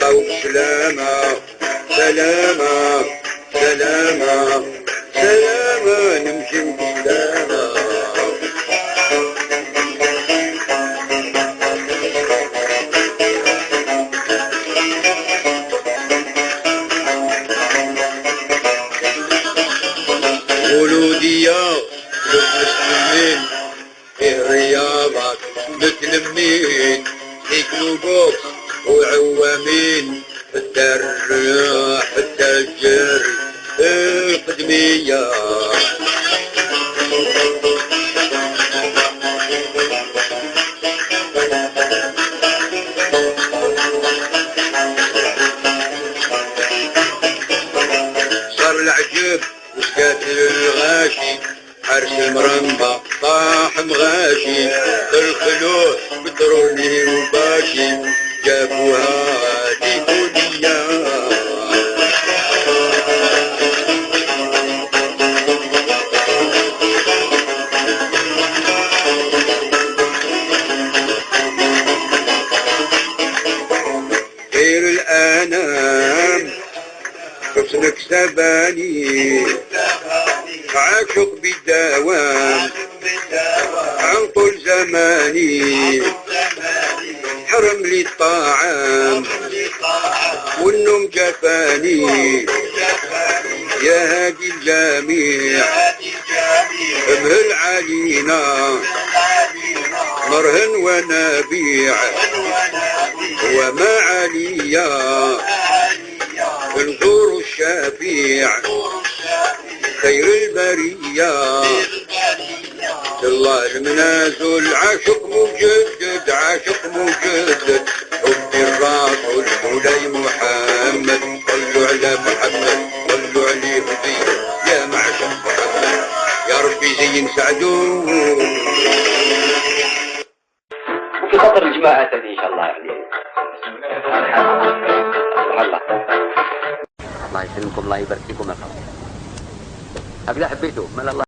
نلقاو سلامة سلامة سلامة سلامة نمشيو بسلامة. ولودية المسلمين في الرياضات متلمين يكلوا بوكس وعوامين الدراح التاجر القدمية. صار العجب وسكاتل الغاشي حرس المرمى طاح مغاشي الخلوع بترولي وباشي جابوها ديكودية. خير الأنام حسنك سباني عاشق بالدوام عن طول زماني حرم لي الطعام والنوم جفاني يا هادي الجميع امهل علينا مرهن ونبيع وما عليا الغور الشفيع خير البرية الله المنازل عاشق مجدد عاشق مجدد حبي الرسول مولاي محمد صلوا على محمد صلوا عليه زين يا معشق محمد يا ربي زين سعدوه. وفي خطر الجماعات هذه ان شاء الله يعني الله يسلمكم الله يبارك فيكم يا اخوان. هكذا حبيتوا من الله.